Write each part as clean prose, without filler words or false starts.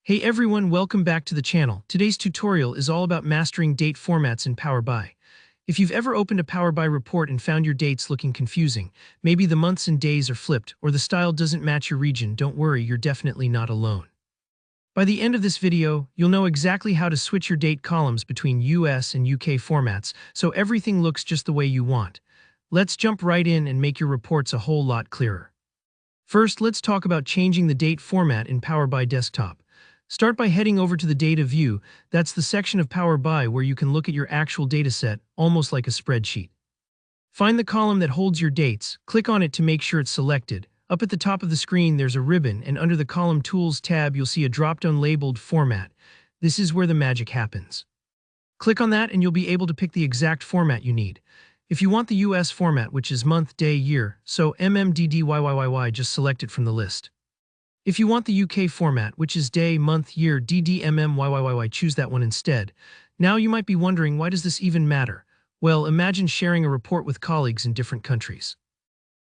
Hey everyone, welcome back to the channel. Today's tutorial is all about mastering date formats in Power BI. If you've ever opened a Power BI report and found your dates looking confusing, maybe the months and days are flipped, or the style doesn't match your region, don't worry, you're definitely not alone. By the end of this video, you'll know exactly how to switch your date columns between US and UK formats, so everything looks just the way you want. Let's jump right in and make your reports a whole lot clearer. First, let's talk about changing the date format in Power BI Desktop. Start by heading over to the Data view. That's the section of Power BI where you can look at your actual dataset, almost like a spreadsheet. Find the column that holds your dates, click on it to make sure it's selected. Up at the top of the screen there's a ribbon, and under the Column Tools tab you'll see a drop-down labeled Format. This is where the magic happens. Click on that and you'll be able to pick the exact format you need. If you want the US format, which is month, day, year, so MMDDYYYY, just select it from the list. If you want the UK format, which is day, month, year, DDMMYYYY, choose that one instead. Now you might be wondering, why does this even matter? Well, imagine sharing a report with colleagues in different countries.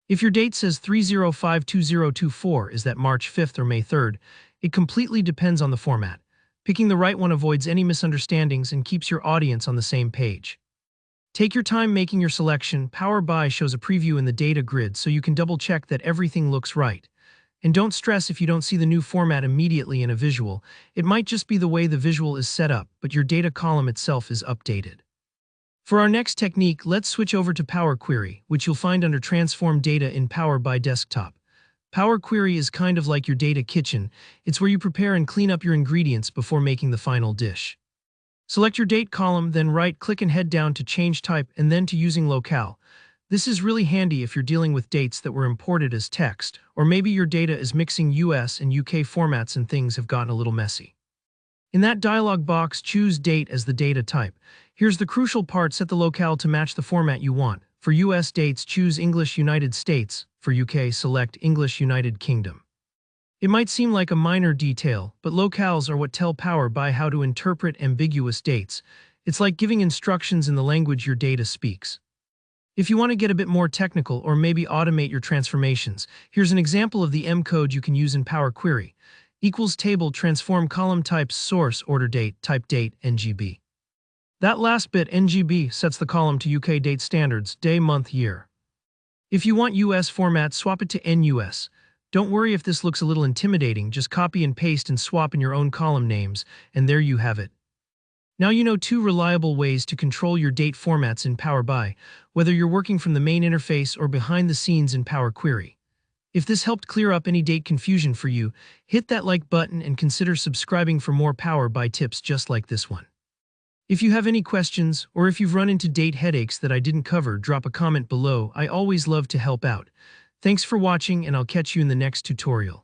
If your date says 3052024, is that March 5th or May 3rd? It completely depends on the format. Picking the right one avoids any misunderstandings and keeps your audience on the same page. Take your time making your selection. Power BI shows a preview in the data grid so you can double-check that everything looks right. And don't stress if you don't see the new format immediately in a visual. It might just be the way the visual is set up, but your data column itself is updated. For our next technique, let's switch over to Power Query, which you'll find under Transform Data in Power BI Desktop. Power Query is kind of like your data kitchen. It's where you prepare and clean up your ingredients before making the final dish. Select your date column, then right-click and head down to Change Type and then to Using Locale. This is really handy if you're dealing with dates that were imported as text, or maybe your data is mixing US and UK formats and things have gotten a little messy. In that dialog box, choose Date as the data type. Here's the crucial part: set the locale to match the format you want. For US dates, choose English United States. For UK, select English United Kingdom. It might seem like a minor detail, but locales are what tell Power BI how to interpret ambiguous dates. It's like giving instructions in the language your data speaks. If you want to get a bit more technical or maybe automate your transformations, here's an example of the M code you can use in Power Query. Equals table, transform column types, source, order date, type date, NGB. That last bit, NGB, sets the column to UK date standards, day, month, year. If you want US format, swap it to NUS. Don't worry if this looks a little intimidating, just copy and paste and swap in your own column names, and there you have it. Now you know two reliable ways to control your date formats in Power BI, whether you're working from the main interface or behind the scenes in Power Query. If this helped clear up any date confusion for you, hit that like button and consider subscribing for more Power BI tips just like this one. If you have any questions, or if you've run into date headaches that I didn't cover, drop a comment below. I always love to help out. Thanks for watching, and I'll catch you in the next tutorial.